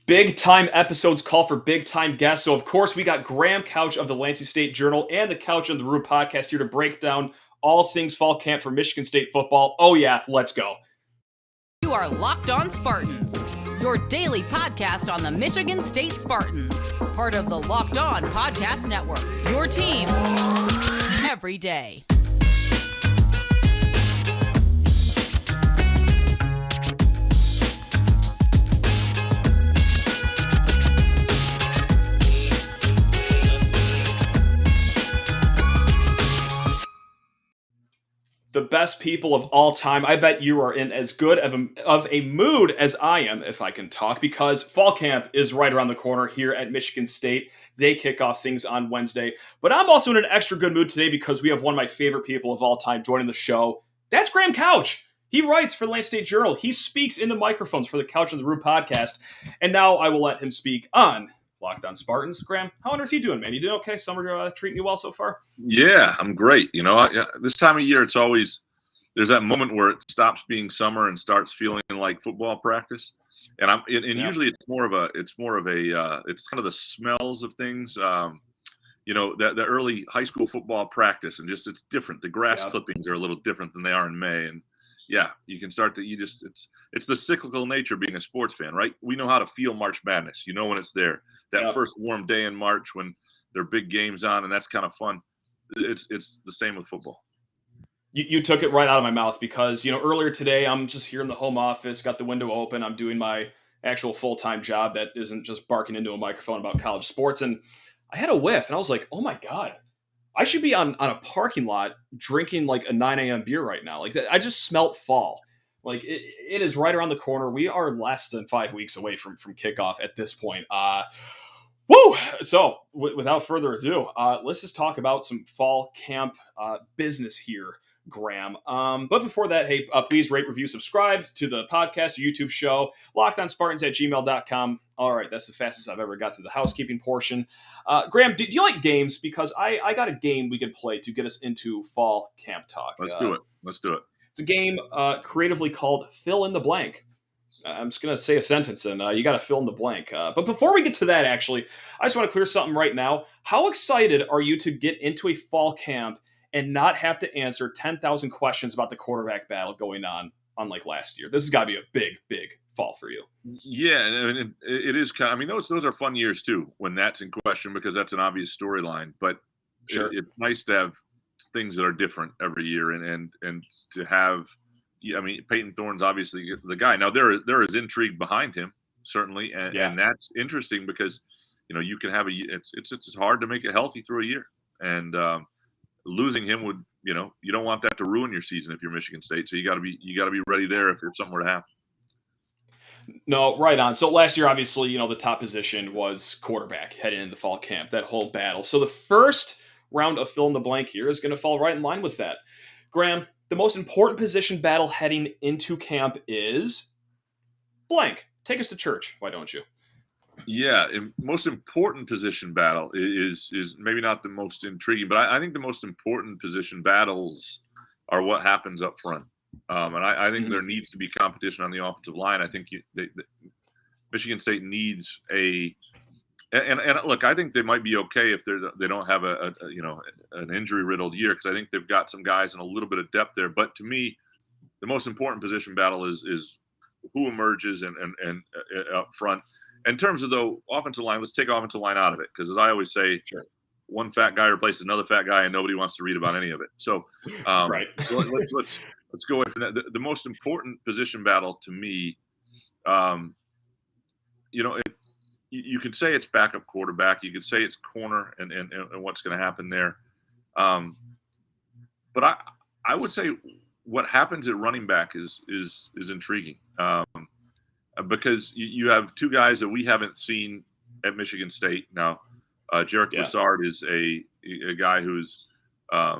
Big time episodes call for big time guests. So, of course, we got Graham Couch of the Lansing State Journal and the Couch on the Roof podcast here to break down all things fall camp for Michigan State football. Oh, yeah, let's go. You are Locked On Spartans, your daily podcast on the Michigan State Spartans, part of the Locked On Podcast Network, your team every day. The best people of all time. I bet you are in as good of a mood as I am, if I can talk, because fall camp is right around the corner here at Michigan State. They kick off things on Wednesday. But I'm also in an extra good mood today because we have one of my favorite people of all time joining the show. That's Graham Couch. He writes for the Lansing State Journal. He speaks into microphones for the Couch on the Roof podcast. And now I will let him speak on Locked On Spartans. Graham, how on earth are you doing, man? You doing okay? Summer treating you well so far? Yeah, I'm great. You know, this time of year, it's always there's that moment where it stops being summer and starts feeling like football practice. And usually it's more of a it's kind of the smells of things. You know, the early high school football practice, and just it's different. The grass clippings are a little different than they are in May, and yeah, you can start to it's the cyclical nature of being a sports fan, right? We know how to feel March Madness. You know when it's there. That first warm day in March when there are big games on, and that's kind of fun. It's the same with football. You took it right out of my mouth because, you know, earlier today, I'm just here in the home office, got the window open. I'm doing my actual full-time job that isn't just barking into a microphone about college sports. And I had a whiff and I was like, oh my God, I should be on a parking lot drinking like a 9 a.m. beer right now. Like I just smelt fall. Like it is right around the corner. We are less than 5 weeks away from kickoff at this point. Woo! So, without further ado, let's just talk about some fall camp business here, Graham. But before that, hey, please rate, review, subscribe to the podcast or YouTube show, lockedonspartans@gmail.com. All right, that's the fastest I've ever got to the housekeeping portion. Graham, do you like games? Because I got a game we could play to get us into fall camp talk. Let's do it. It's a game creatively called Fill in the Blank. I'm just going to say a sentence, and you got to fill in the blank. But before we get to that, actually, I just want to clear something right now. How excited are you to get into a fall camp and not have to answer 10,000 questions about the quarterback battle going on, unlike last year? This has got to be a big, big fall for you. Yeah, and it is kind of, I mean, those are fun years, too, when that's in question, because that's an obvious storyline. But sure. It's nice to have things that are different every year and to have – I mean, Peyton Thorne's obviously the guy. Now there is intrigue behind him, certainly, and that's interesting because you know you can have it's hard to make it healthy through a year, and losing him would you don't want that to ruin your season if you're Michigan State. So you got to be ready there if something were to happen. No, right on. So last year, obviously, you know the top position was quarterback heading into fall camp. That whole battle. So the first round of fill in the blank here is going to fall right in line with that, Graham. The most important position battle heading into camp is blank. Take us to church. Why don't you? Yeah, most important position battle is maybe not the most intriguing, but I think the most important position battles are what happens up front. And I think there needs to be competition on the offensive line. I think Michigan State needs and look, I think they might be okay if they don't have an injury riddled year, because I think they've got some guys and a little bit of depth there. But to me, the most important position battle is who emerges and up front. In terms of the offensive line, let's take offensive line out of it, because as I always say, one fat guy replaces another fat guy, and nobody wants to read about any of it. So, right. So let's go away from that. The most important position battle to me, you could say it's backup quarterback. You could say it's corner and what's going to happen there. But I would say what happens at running back is intriguing, because you have two guys that we haven't seen at Michigan State. Now, Jarek Broussard is a guy who's, I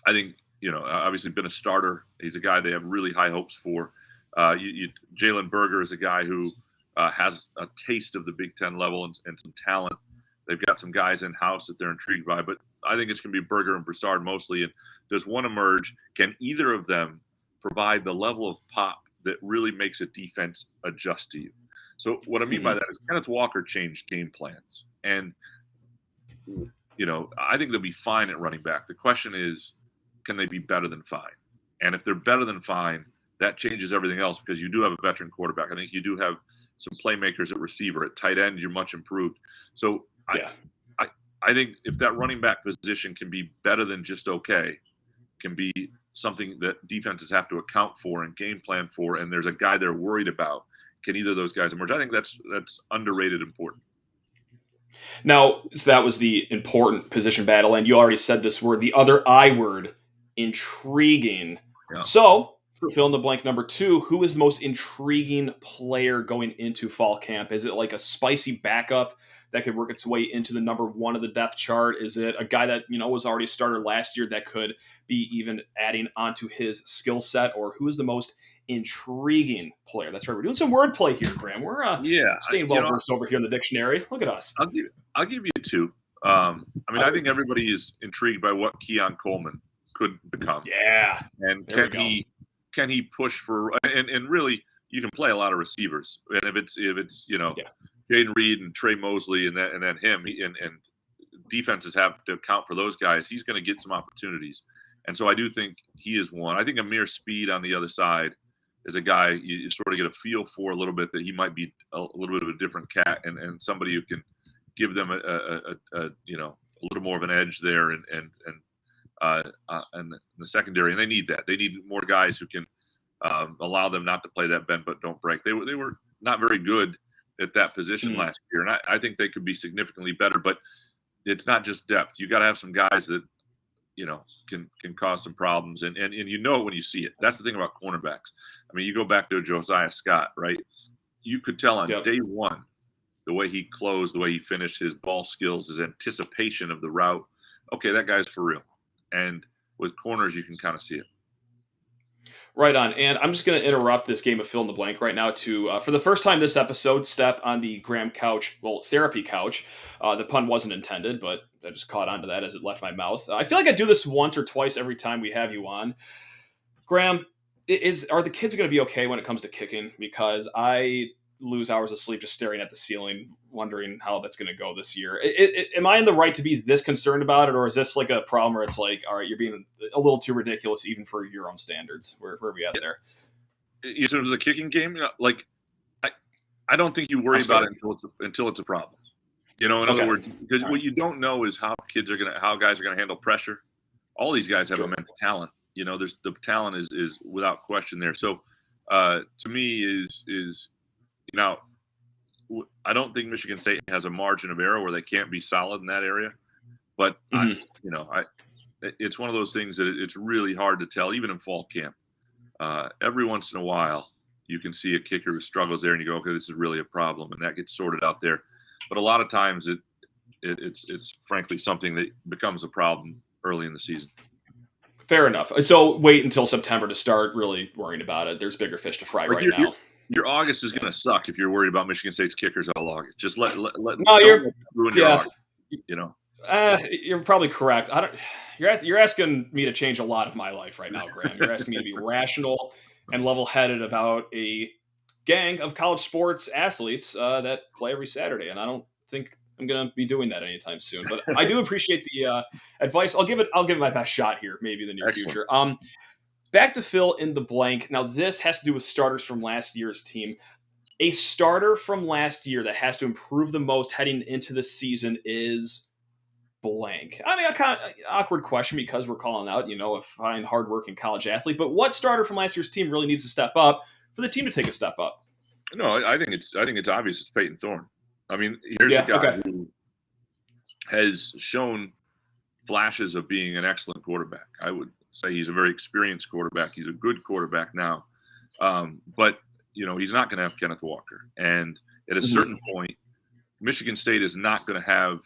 think, obviously been a starter. He's a guy they have really high hopes for. Jalen Berger is a guy who has a taste of the Big Ten level and some talent. They've got some guys in-house that they're intrigued by, but I think it's going to be Berger and Broussard mostly. And does one emerge? Can either of them provide the level of pop that really makes a defense adjust to you? So what I mean by that is Kenneth Walker changed game plans. And, I think they'll be fine at running back. The question is, can they be better than fine? And if they're better than fine, that changes everything else because you do have a veteran quarterback. I think you do have some playmakers at receiver. At tight end, you're much improved. So I think if that running back position can be better than just okay, can be something that defenses have to account for and game plan for, and there's a guy they're worried about, can either of those guys emerge? I think that's underrated important. Now, so that was the important position battle, and you already said this word, the other I word, intriguing. Yeah. So, for fill in the blank number 2, who is the most intriguing player going into fall camp? Is it like a spicy backup that could work its way into the number 1 of the depth chart? Is it a guy that, was already a starter last year that could be even adding onto his skill set? Or who is the most intriguing player? That's right. We're doing some wordplay here, Graham. We're staying well-versed over here in the dictionary. Look at us. I'll give you 2. I think everybody is intrigued by what Keon Coleman could become. Yeah. And can he push for and really you can play a lot of receivers. And if it's Jaden Reed and Trey Mosley and then him and defenses have to account for those guys, he's going to get some opportunities. And so I do think he is one. I think Amir Speed on the other side is a guy you sort of get a feel for a little bit that he might be a little bit of a different cat and somebody who can give them a little more of an edge there and the secondary. And they need that. They need more guys who can allow them not to play that bend but don't break. They were not very good at that position last year, and I think they could be significantly better. But it's not just depth. You got to have some guys that can cause some problems, and you know it when you see it. That's the thing about cornerbacks. I mean, you go back to Josiah Scott, right? You could tell on day one the way he closed, the way he finished, his ball skills, his anticipation of the route. Okay, that guy's for real. And with corners, you can kind of see it. Right on. And I'm just going to interrupt this game of fill in the blank right now to, for the first time this episode, step on the Graham couch, therapy couch. The pun wasn't intended, but I just caught onto that as it left my mouth. I feel like I do this once or twice every time we have you on. Graham, are the kids going to be okay when it comes to kicking? Because I lose hours of sleep just staring at the ceiling, wondering how that's going to go this year. Am I in the right to be this concerned about it, or is this like a problem where it's like, all right, you're being a little too ridiculous even for your own standards? Where are we at there? In terms of the kicking game, like I don't think you worry about it until it's a problem. In other words, because what you don't know is how guys are gonna handle pressure. All these guys have immense talent. There's the talent is without question there. So to me is I don't think Michigan State has a margin of error where they can't be solid in that area. But it's one of those things that it's really hard to tell, even in fall camp. Every once in a while, you can see a kicker who struggles there, and you go, okay, this is really a problem, and that gets sorted out there. But a lot of times, it's frankly something that becomes a problem early in the season. Fair enough. So wait until September to start really worrying about it. There's bigger fish to fry now. Your August is going to suck if you're worried about Michigan State's kickers all August. Just let ruin your August. You're probably correct. You're asking me to change a lot of my life right now, Graham. You're asking me to be rational and level-headed about a gang of college sports athletes that play every Saturday, and I don't think I'm going to be doing that anytime soon. But I do appreciate the advice. I'll give it my best shot here, maybe in the near future. Back to fill in the blank. Now, this has to do with starters from last year's team. A starter from last year that has to improve the most heading into the season is blank. I mean, a kind of awkward question because we're calling out, a fine, hardworking college athlete. But what starter from last year's team really needs to step up for the team to take a step up? No, I think it's obvious. It's Peyton Thorne. I mean, here's a guy who has shown flashes of being an excellent quarterback. I would say he's a very experienced quarterback. He's a good quarterback now. But, he's not going to have Kenneth Walker. And at a certain point, Michigan State is not going to have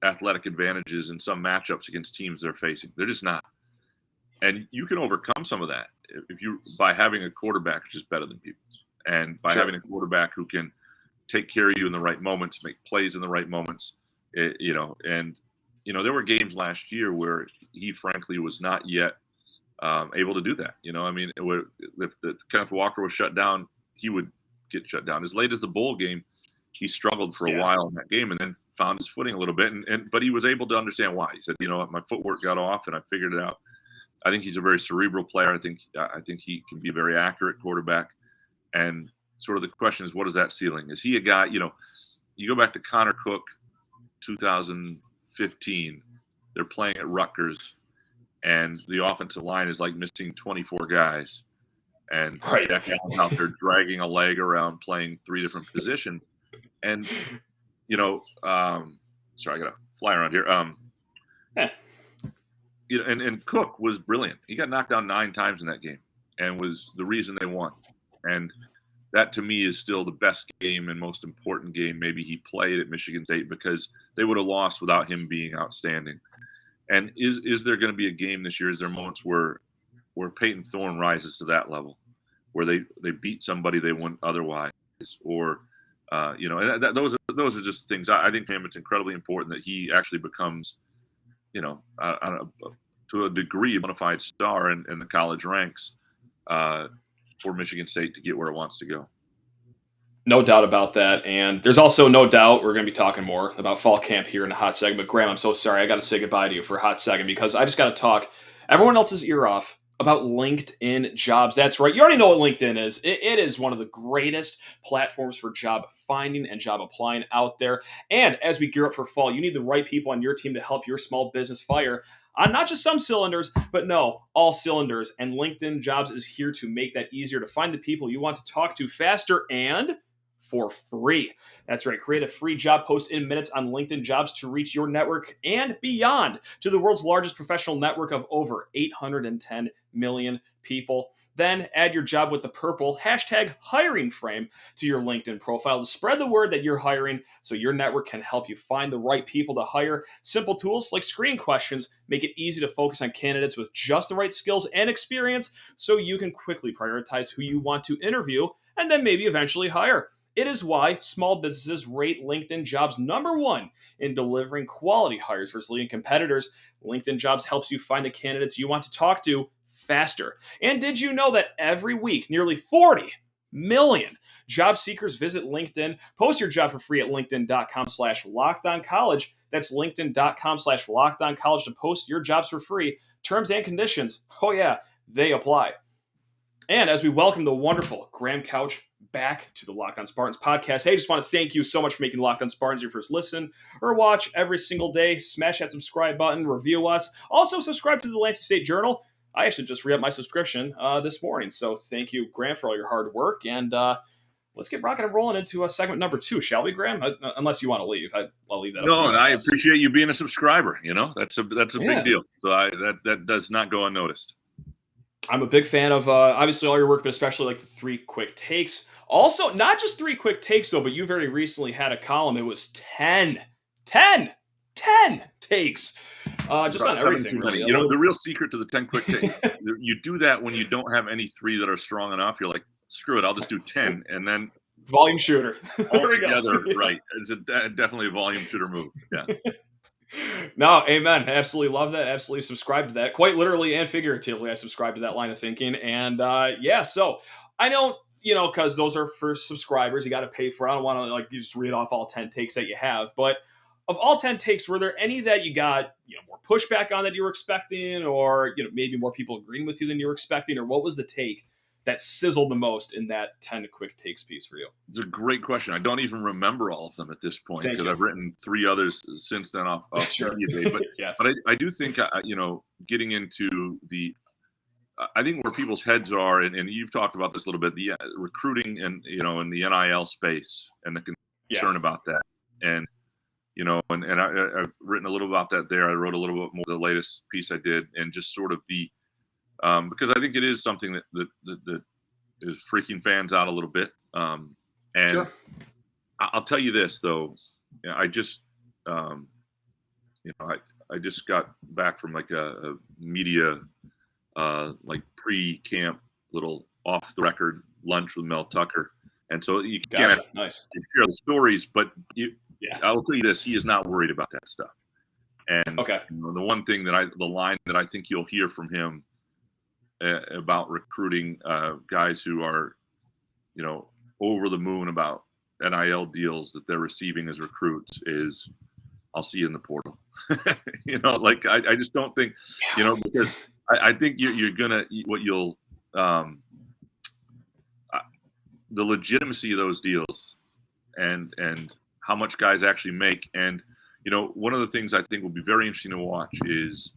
athletic advantages in some matchups against teams they're facing. They're just not. And you can overcome some of that by having a quarterback who's just better than people. And by having a quarterback who can take care of you in the right moments, make plays in the right moments, there were games last year where he frankly was not yet able to do that. If the Kenneth Walker was shut down, he would get shut down. As late as the bowl game, he struggled for a while in that game and then found his footing a little bit. But he was able to understand why. He said, my footwork got off and I figured it out. I think he's a very cerebral player. I think he can be a very accurate quarterback. And sort of the question is, what is that ceiling? Is he a guy, you go back to Connor Cook, 2015, they're playing at Rutgers, and the offensive line is like missing 24 guys. And Jack Allen's out there dragging a leg around playing 3 different positions. And, sorry, I got to fly around here. And Cook was brilliant. He got knocked down 9 times in that game and was the reason they won. And that, to me, is still the best game and most important game maybe he played at Michigan State, because they would have lost without him being outstanding. And is there going to be a game this year? Is there moments where Peyton Thorne rises to that level, where they beat somebody they wouldn't otherwise, or and those are just things. I think for him it's incredibly important that he actually becomes, to a degree, a bona fide star in the college ranks for Michigan State to get where it wants to go. No doubt about that. And there's also no doubt we're going to be talking more about fall camp here in a hot second. But Graham, I'm so sorry. I got to say goodbye to you for a hot second, because I just got to talk everyone else's ear off about LinkedIn Jobs. That's right. You already know what LinkedIn is. It is one of the greatest platforms for job finding and job applying out there. And as we gear up for fall, you need the right people on your team to help your small business fire on not just some cylinders, but no, all cylinders. And LinkedIn Jobs is here to make that easier to find the people you want to talk to faster and for free. That's right. Create a free job post in minutes on LinkedIn Jobs to reach your network and beyond to the world's largest professional network of over 810 million people. Then add your job with the purple #hiring frame to your LinkedIn profile to spread the word that you're hiring, so your network can help you find the right people to hire. Simple tools like screening questions make it easy to focus on candidates with just the right skills and experience, so you can quickly prioritize who you want to interview and then maybe eventually hire. It is why small businesses rate LinkedIn Jobs #1 in delivering quality hires versus leading competitors. LinkedIn Jobs helps you find the candidates you want to talk to faster. And did you know that every week, nearly 40 million job seekers visit LinkedIn? Post your job for free at linkedin.com/lockedoncollege. That's linkedin.com/lockedoncollege to post your jobs for free. Terms and conditions, they apply. And as we welcome the wonderful Graham Couch back to the Locked On Spartans podcast. Hey, just want to thank you so much for making Locked On Spartans your first listen or watch every single day. Smash that subscribe button, review us. Also, subscribe to the Lansing State Journal. I actually just re-upped my subscription this morning. So thank you, Graham, for all your hard work. And let's get rocking and rolling into segment number 2, shall we, Graham? Unless you want to leave. I'll leave that up to you. No, and I appreciate you being a subscriber. That's a big deal. So that does not go unnoticed. I'm a big fan of obviously all your work, but especially like the 3 quick takes. Also, not just 3 quick takes, though, but you very recently had a column. It was 10 takes just on everything. Really. The real secret to the 10 quick takes, you do that when you don't have any 3 that are strong enough. You're like, screw it, I'll just do 10. And then volume shooter. There we go. Right. It's definitely a volume shooter move. Yeah. No, amen. Absolutely love that. Absolutely subscribe to that. Quite literally and figuratively, I subscribe to that line of thinking. And so I know, because those are for subscribers, you got to pay for. I don't want to you just read off all 10 takes that you have. But of all 10 takes, were there any that you got more pushback on that you were expecting, or maybe more people agreeing with you than you were expecting, or what was the take that sizzled the most in that 10 quick takes piece for you? It's a great question. I don't even remember all of them at this point, because I've written 3 others since then off sure. Day. But, but I do think, getting into I think where people's heads are, and you've talked about this a little bit, the recruiting and, in the NIL space and the concern about that. And, I've written a little about that there. I wrote a little bit more the latest piece I did, and just sort of because I think it is something that is freaking fans out a little bit. And sure. I'll tell you this, though. I just, I just got back from like a media, pre-camp little off-the-record lunch with Mel Tucker. And so you can't share the stories, but I will tell you this, he is not worried about that stuff. And the one thing the line that I think you'll hear from him about recruiting guys who are, over the moon about NIL deals that they're receiving as recruits is, I'll see you in the portal. I just don't think, because I think you're gonna the legitimacy of those deals and how much guys actually make. And one of the things I think will be very interesting to watch is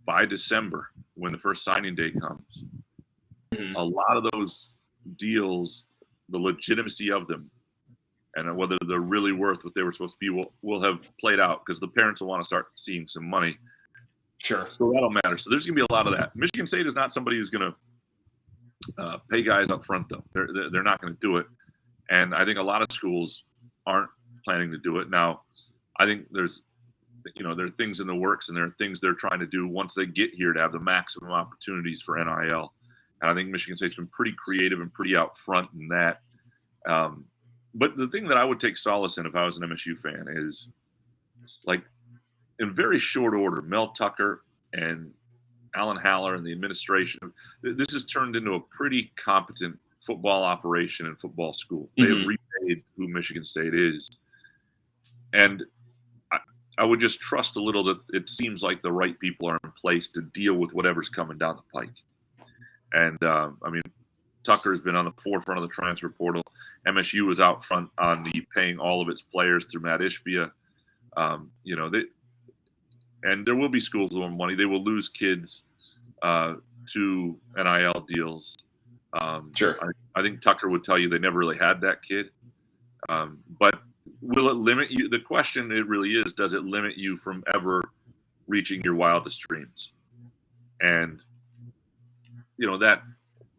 by December, when the first signing day comes, a lot of those deals, the legitimacy of them and whether they're really worth what they were supposed to be will have played out, because the parents will want to start seeing some money. Sure. So that'll matter. So there's going to be a lot of that. Michigan State is not somebody who's going to pay guys up front, though. They're not going to do it. And I think a lot of schools aren't planning to do it. Now, I think there are things in the works, and there are things they're trying to do once they get here to have the maximum opportunities for NIL. And I think Michigan State's been pretty creative and pretty out front in that. But the thing that I would take solace in if I was an MSU fan is, like, in very short order, Mel Tucker and Alan Haller and the administration, this has turned into a pretty competent football operation and football school. They have repaid who Michigan State is. And I would just trust a little that it seems like the right people are in place to deal with whatever's coming down the pike. And, Tucker has been on the forefront of the transfer portal. MSU was out front on the paying all of its players through Matt Ishbia. And there will be schools with more money. They will lose kids to NIL deals. Sure. I think Tucker would tell you they never really had that kid. But will it limit you? The question it really is, does it limit you from ever reaching your wildest dreams? And, that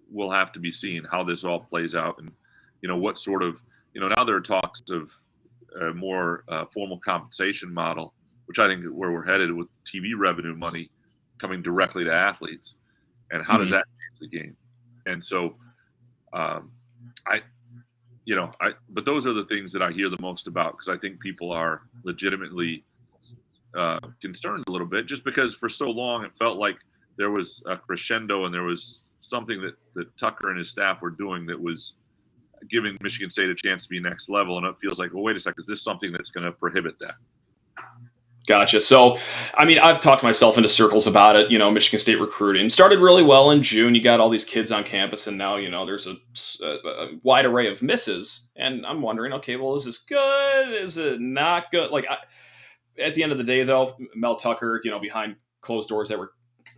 will have to be seen, how this all plays out, and what sort of now there are talks of a more formal compensation model, which I think is where we're headed, with TV revenue money coming directly to athletes, and how does that change the game? And so but those are the things that I hear the most about, because I think people are legitimately concerned a little bit, just because for so long it felt like there was a crescendo and there was something that Tucker and his staff were doing that was giving Michigan State a chance to be next level. And it feels like, well, wait a second, is this something that's going to prohibit that? Gotcha. So, I've talked myself into circles about it. Michigan State recruiting started really well in June. You got all these kids on campus, and now, there's a wide array of misses. And I'm wondering, okay, well, is this good? Is it not good? At the end of the day, though, Mel Tucker, behind closed doors that were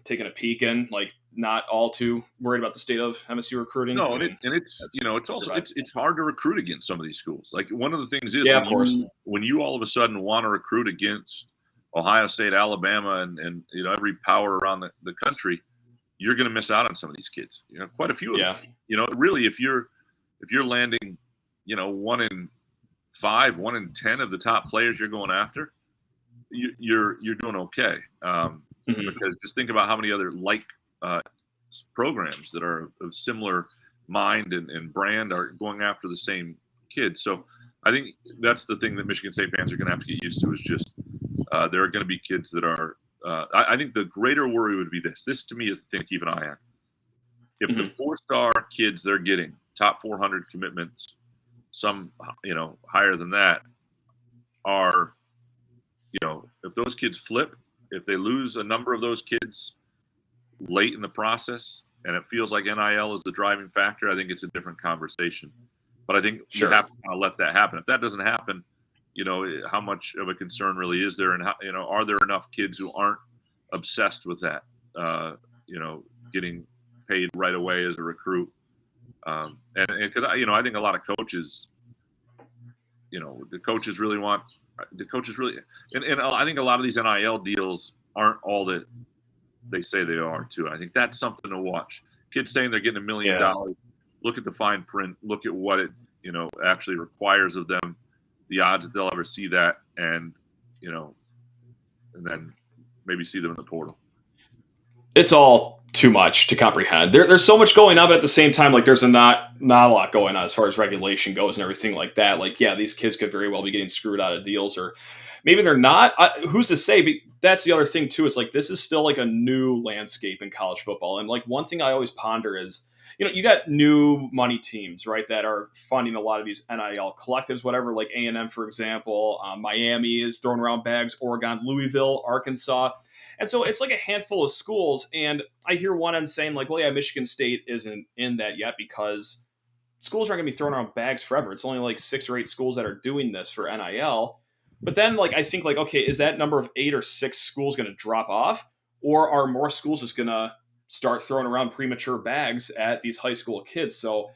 taking a peek in, not all too worried about the state of MSU recruiting. No, it's hard to recruit against some of these schools. Like, one of the things is, when you all of a sudden want to recruit against Ohio State, Alabama, and every power around the country, you're going to miss out on some of these kids. Quite a few of them. Really, if you're landing, 1 in 5, 1 in 10 of the top players you're going after, you're doing okay. Because just think about how many other programs that are of similar mind and brand are going after the same kids. So I think that's the thing that Michigan State fans are going to have to get used to, is just there are going to be kids that are I think the greater worry would be this to me is the thing to keep an eye on. If the 4-star kids they're getting, top 400 commitments, some higher than that, are if those kids flip, if they lose a number of those kids late in the process, and it feels like NIL is the driving factor, I think it's a different conversation. But I think you have to kind of let that happen. If that doesn't happen, how much of a concern really is there, and how, are there enough kids who aren't obsessed with that, getting paid right away as a recruit? And because I think a lot of coaches, the coaches really, and I think a lot of these NIL deals aren't all that they say they are too. I think that's something to watch. Kids saying they're getting $1 million. Look at the fine print. Look at what it actually requires of them. The odds that they'll ever see that, and and then maybe see them in the portal. It's all too much to comprehend. There's so much going on, but at the same time, there's not a lot going on as far as regulation goes and everything like that. These kids could very well be getting screwed out of deals, or maybe they're not. Who's to say? But that's the other thing too. Is this is still a new landscape in college football, and one thing I always ponder is, you got new money teams, right, that are funding a lot of these NIL collectives, whatever, like A&M, for example. Miami is throwing around bags, Oregon, Louisville, Arkansas. And so it's like a handful of schools. And I hear one end saying like, well, yeah, Michigan State isn't in that yet because schools aren't going to be throwing around bags forever. It's only like 6 or 8 schools that are doing this for NIL. But then like, I think like, okay, is that number of 8 or 6 schools going to drop off? Or are more schools just going to start throwing around premature bags at these high school kids? So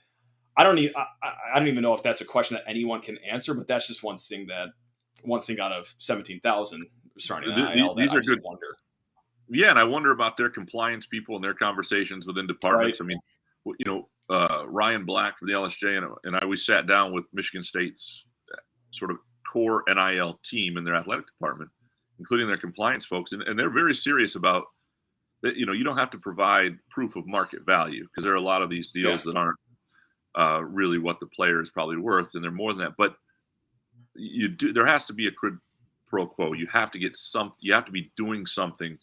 I don't even know if that's a question that anyone can answer, but that's just one thing out of 17,000 starting NIL that these I are just good. wonder. Yeah, and I wonder about their compliance people and their conversations within departments. Right. I mean, Ryan Black from the LSJ and I, we sat down with Michigan State's sort of core NIL team in their athletic department, including their compliance folks, and they're very serious about that. You don't have to provide proof of market value because there are a lot of these deals that aren't really what the player is probably worth, and they're more than that. But there has to be a quid pro quo. You have to get you have to be doing something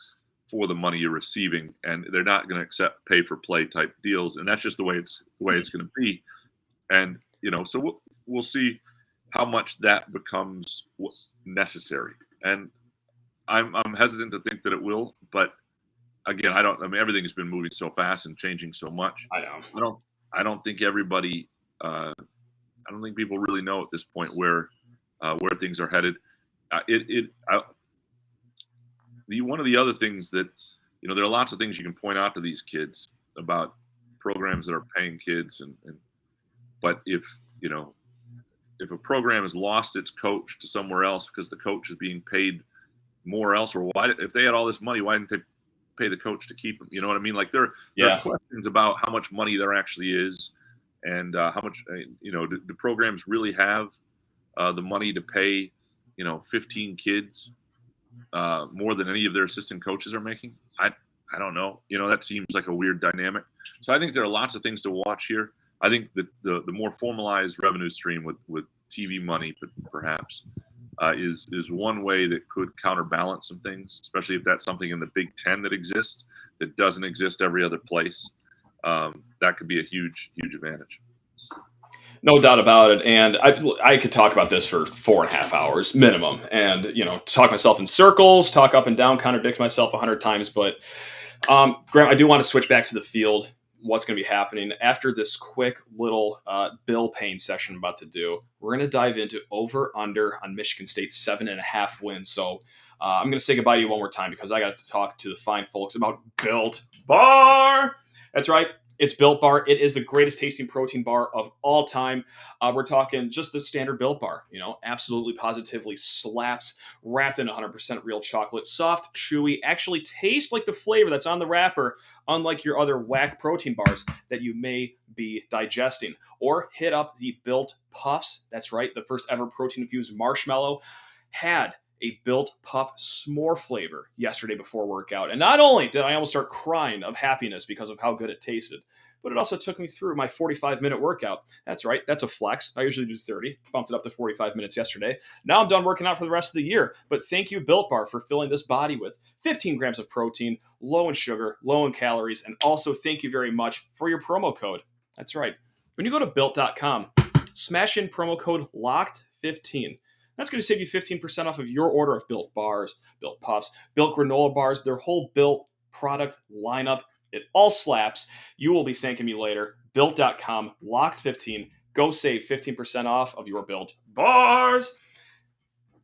for the money you're receiving, and they're not going to accept pay for play type deals, and that's just the way it's going to be. And so we'll see how much that becomes necessary. And I'm hesitant to think that it will, but again, I mean, everything has been moving so fast and changing so much. I know. I don't think everybody. I don't think people really know at this point where things are headed. One of the other things that, there are lots of things you can point out to these kids about programs that are paying kids, but if a program has lost its coach to somewhere else because the coach is being paid more elsewhere, if they had all this money, why didn't they pay the coach to keep him? You know what I mean? Like there are questions about how much money there actually is, and how much do programs really have the money to pay 15 kids more than any of their assistant coaches are making? I don't know. That seems like a weird dynamic. So I think there are lots of things to watch here. I think that the more formalized revenue stream with TV money, perhaps, is one way that could counterbalance some things, especially if that's something in the Big Ten that exists that doesn't exist every other place. That could be a huge, huge advantage. No doubt about it. And I could talk about this for 4.5 hours minimum, and talk myself in circles, talk up and down, contradict myself 100 times. But Graham, I do want to switch back to the field. What's going to be happening after this quick little bill paying session I'm about to do? We're going to dive into over under on Michigan State's 7.5 wins. So I'm going to say goodbye to you one more time because I got to talk to the fine folks about Built Bar. That's right. It's Built Bar. It is the greatest tasting protein bar of all time. We're talking just the standard Built Bar, absolutely positively slaps, wrapped in 100% real chocolate, soft, chewy, actually tastes like the flavor that's on the wrapper, unlike your other whack protein bars that you may be digesting. Or hit up the Built Puffs. That's right. The first ever protein-infused marshmallow had a Built Puff s'more flavor yesterday before workout. And not only did I almost start crying of happiness because of how good it tasted, but it also took me through my 45-minute workout. That's right. That's a flex. I usually do 30. Bumped it up to 45 minutes yesterday. Now I'm done working out for the rest of the year. But thank you, Built Bar, for filling this body with 15 grams of protein, low in sugar, low in calories, and also thank you very much for your promo code. That's right. When you go to Built.com, smash in promo code LOCKED15. That's going to save you 15% off of your order of Built Bars, Built Puffs, Built Granola Bars, their whole Built product lineup. It all slaps. You will be thanking me later. Built.com, Locked15. Go save 15% off of your Built Bars.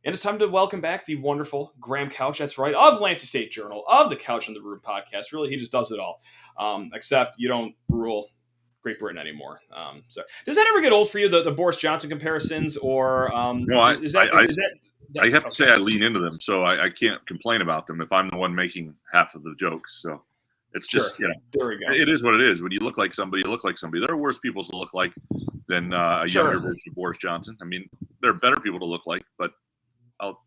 And it's time to welcome back the wonderful Graham Couch. That's right, of Lansing State Journal, of the Couch on the Room podcast. Really, he just does it all. Except you don't rule Great Britain anymore. So does that ever get old for you, the Boris Johnson comparisons, or no? I have to say I lean into them, so I can't complain about them if I'm the one making half of the jokes. So it's just there we go. It is what it is. When you look like somebody, you look like somebody. There are worse people to look like than a younger version of Boris Johnson. I mean, there are better people to look like, but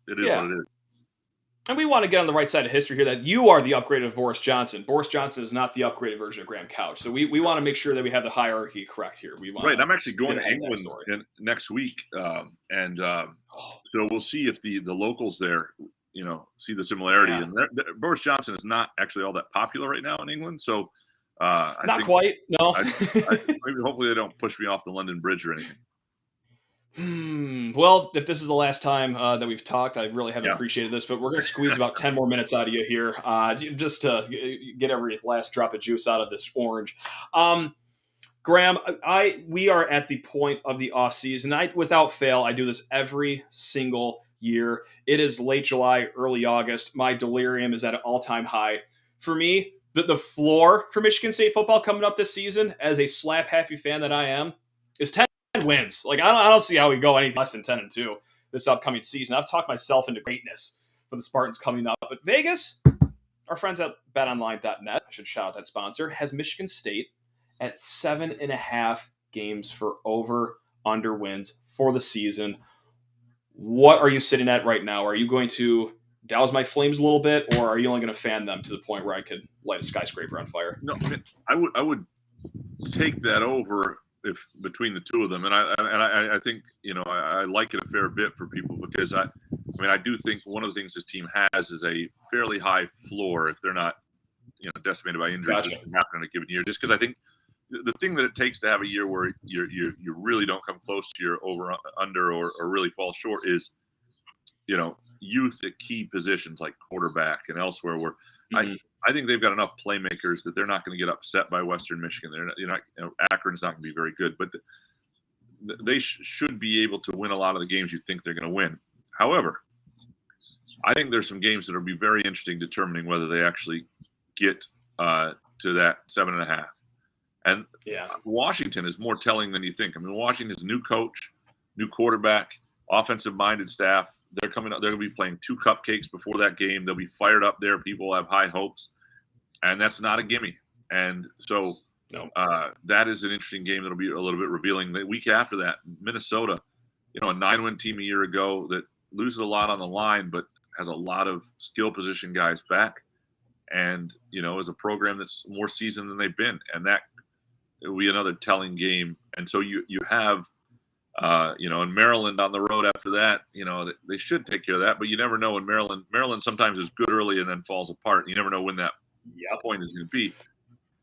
it is what it is. And we want to get on the right side of history here that you are the upgrade of Boris Johnson. Boris Johnson is not the upgraded version of Graham Couch. So we want to make sure that we have the hierarchy correct here. I'm actually going to England next week. So we'll see if the locals there, see the similarity. Yeah. And Boris Johnson is not actually all that popular right now in England. So Not quite. No. Maybe hopefully they don't push me off the London Bridge or anything. Well, if this is the last time that we've talked, I really have Yeah. appreciated this, but we're going to squeeze about 10 more minutes out of you here just to get every last drop of juice out of this orange. Graham, we are at the point of the off season. Without fail, I do this every single year. It is late July, early August. My delirium is at an all-time high. For me, the floor for Michigan State football coming up this season, as a slap-happy fan that I am, is 10 wins. Like, I don't see how we go anything less than 10-2 this upcoming season. I've talked myself into greatness for the Spartans coming up. But Vegas, our friends at BetOnline.net, I should shout out that sponsor, has Michigan State at 7.5 games for over/under wins for the season. What are you sitting at right now? Are you going to douse my flames a little bit, or are you only going to fan them to the point where I could light a skyscraper on fire? No, I would take that over if between the two of them, and I think I like it a fair bit for people because I do think one of the things this team has is a fairly high floor if they're not decimated by injuries that can happen in a given year. Just because I think the thing that it takes to have a year where you really don't come close to your over under or really fall short is youth at key positions like quarterback and elsewhere where I think they've got enough playmakers that they're not going to get upset by Western Michigan. Akron's not going to be very good, but they should be able to win a lot of the games you think they're going to win. However, I think there's some games that will be very interesting determining whether they actually get to that 7.5. And Washington is more telling than you think. Washington's a new coach, new quarterback, offensive-minded staff. They're coming up. They're going to be playing 2 cupcakes before that game. They'll be fired up there. People have high hopes, and that's not a gimme. And so that is an interesting game that'll be a little bit revealing. The week after that, Minnesota, a 9-win team a year ago that loses a lot on the line, but has a lot of skill position guys back, and is a program that's more seasoned than they've been, and that will be another telling game. And so you have. In Maryland on the road after that, they should take care of that, but you never know in Maryland. Maryland sometimes is good early and then falls apart. You never know when that point is going to be.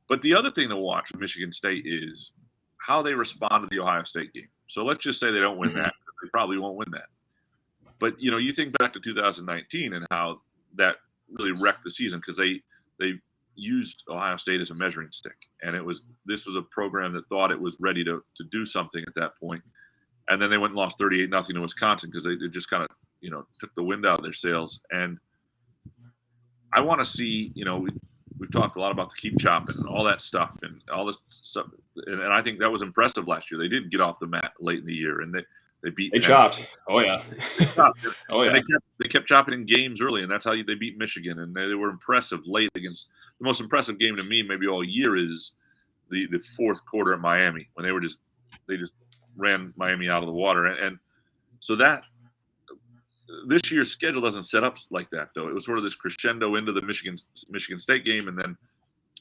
But the other thing to watch with Michigan State is how they respond to the Ohio State game. So let's just say they don't win that. They probably won't win that. But, you think back to 2019 and how that really wrecked the season because they used Ohio State as a measuring stick. And this was a program that thought it was ready to do something at that point. And then they went and lost 38-0 to Wisconsin because they just kind of, took the wind out of their sails. And I want to see, we've talked a lot about the keep chopping and all that stuff and all this stuff. And I think that was impressive last year. They did get off the mat late in the year and they beat. They chopped. Oh, yeah. They chopped. Oh, yeah. And they kept chopping in games early, and that's how they beat Michigan. And they were impressive late against – the most impressive game to me maybe all year is the fourth quarter at Miami when they just ran Miami out of the water. And so that this year's schedule doesn't set up like that, though. It was sort of this crescendo into the Michigan State game, and then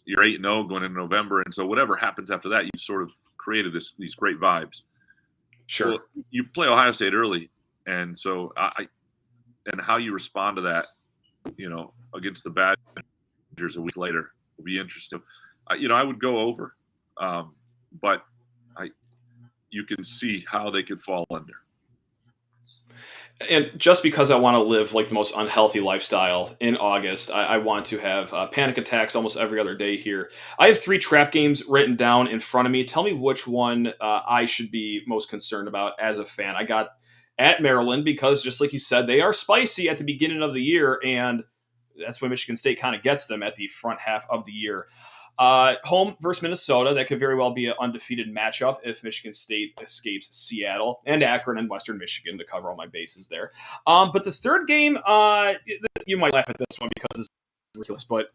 you're 8-0 going into November. And so whatever happens after that, you've sort of created these great vibes. Sure. Well, you play Ohio State early, and so and how you respond to that, against the Badgers a week later will be interesting. I would go over, but you can see how they could fall under. And just because I want to live like the most unhealthy lifestyle in August, I want to have panic attacks almost every other day here. I have 3 trap games written down in front of me. Tell me which one I should be most concerned about as a fan. I got at Maryland because, just like you said, they are spicy at the beginning of the year, and that's when Michigan State kind of gets them at the front half of the year. Home versus Minnesota, that could very well be an undefeated matchup if Michigan State escapes Seattle and Akron and Western Michigan to cover all my bases there. But the third game, you might laugh at this one because it's ridiculous, but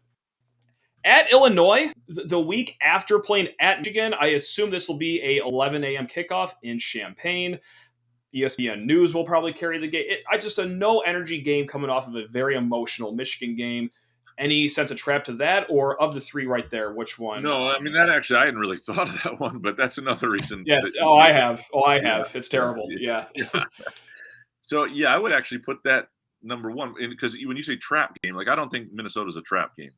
at Illinois, the week after playing at Michigan, I assume this will be a 11 a.m. kickoff in Champaign. ESPN News will probably carry the game. Just a no-energy game coming off of a very emotional Michigan game. Any sense of trap to that, or of the 3 right there, which one? No, that actually, I hadn't really thought of that one, but that's another reason. Yes. I have. It's terrible. Yeah. So, I would actually put that number 1 in because when you say trap game, like I don't think Minnesota's a trap game.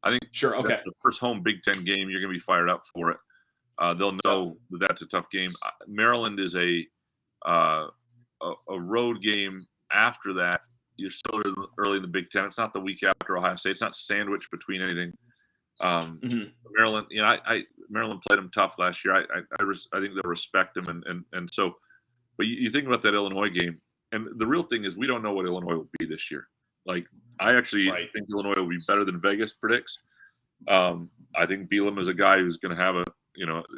I think Sure. Okay. that's the first home Big Ten game. You're going to be fired up for it. They'll know that that's a tough game. Maryland is a road game after that. You're still early in the Big Ten. It's not the week after Ohio State. It's not sandwiched between anything. Maryland, Maryland played them tough last year. I think they'll respect them, and so. But you think about that Illinois game, and the real thing is we don't know what Illinois will be this year. Like, I actually think Illinois will be better than Vegas predicts. I think Bielema is a guy who's going to have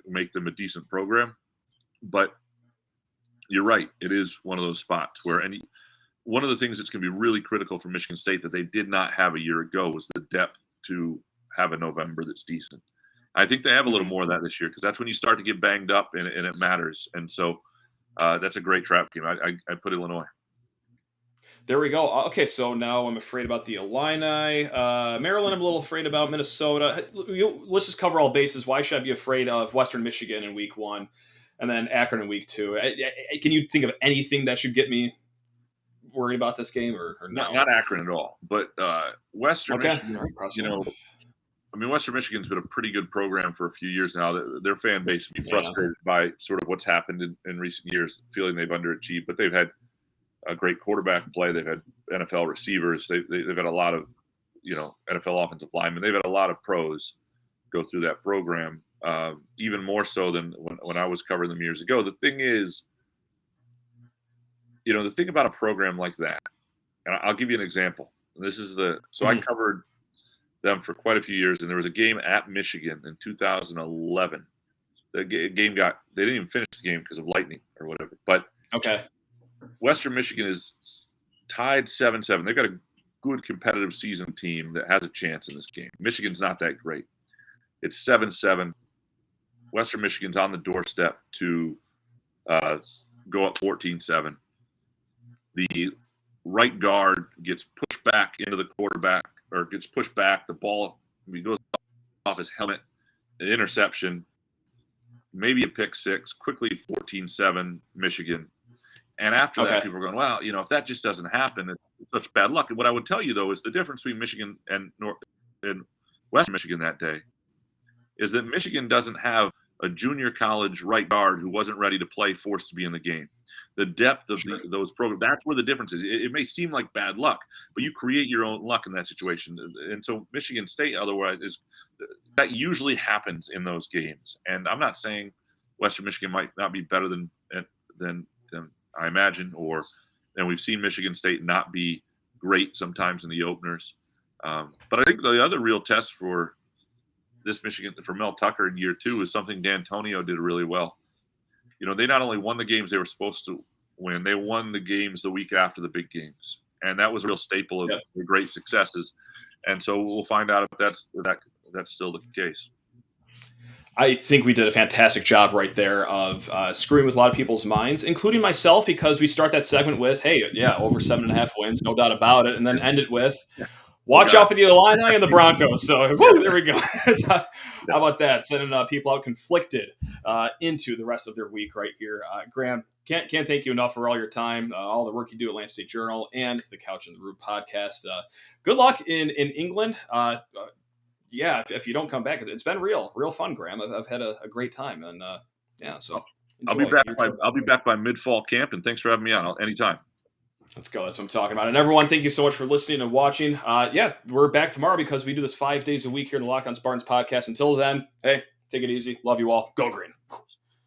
make them a decent program. But you're right. It is one of those spots where one of the things that's going to be really critical for Michigan State that they did not have a year ago was the depth to have a November that's decent. I think they have a little more of that this year because that's when you start to get banged up and it matters. And so that's a great trap game. I put Illinois. There we go. Okay, so now I'm afraid about the Illini. Maryland, I'm a little afraid about. Minnesota. Let's just cover all bases. Why should I be afraid of Western Michigan in week 1 and then Akron in week 2? Can you think of anything that should get me worried about this game or no? Not Akron at all, but Western Michigan, Western Michigan's been a pretty good program for a few years now. Their fan base be frustrated by sort of what's happened in recent years, feeling they've underachieved, but they've had a great quarterback play. They've had NFL receivers. They've had a lot of, NFL offensive linemen. They've had a lot of pros go through that program, even more so than when I was covering them years ago. The thing is, the thing about a program like that, and I'll give you an example. This is I covered them for quite a few years, and there was a game at Michigan in 2011. The game they didn't even finish the game because of lightning or whatever. But Western Michigan is tied 7-7. They've got a good competitive season team that has a chance in this game. Michigan's not that great. It's 7-7. Western Michigan's on the doorstep to go up 14-7. The right guard gets pushed back into the quarterback, or gets pushed back. The ball goes off his helmet, an interception, maybe a pick six, quickly 14-7 Michigan. And after that, people are going, well, if that just doesn't happen, it's such bad luck. And what I would tell you, though, is the difference between Michigan and Western Michigan that day is that Michigan doesn't have a junior college right guard who wasn't ready to play, forced to be in the game. The depth of those programs, that's where the difference is. It may seem like bad luck, but you create your own luck in that situation. And so Michigan State, otherwise, that usually happens in those games. And I'm not saying Western Michigan might not be better than I imagine, and we've seen Michigan State not be great sometimes in the openers. But I think the other real test for Mel Tucker in year 2 is something D'Antonio did really well. They not only won the games they were supposed to win, they won the games the week after the big games. And that was a real staple of the great successes. And so we'll find out if that's still the case. I think we did a fantastic job right there of screwing with a lot of people's minds, including myself, because we start that segment with, hey, over 7.5 wins, no doubt about it, and then end it with, watch out for the Illini and the Broncos. So, there we go. How about that? Sending people out conflicted into the rest of their week right here. Graham, can't thank you enough for all your time, all the work you do at Lansing State Journal and the Couch and the Roof podcast. Good luck in England. If you don't come back, it's been real fun, Graham. I've had a great time, and so I'll be back. I'll be back by mid-fall camp, and thanks for having me on anytime. Let's go. That's what I'm talking about. And everyone, thank you so much for listening and watching. We're back tomorrow because we do this 5 days a week here in the Locked On Spartans podcast. Until then, hey, take it easy. Love you all. Go Green.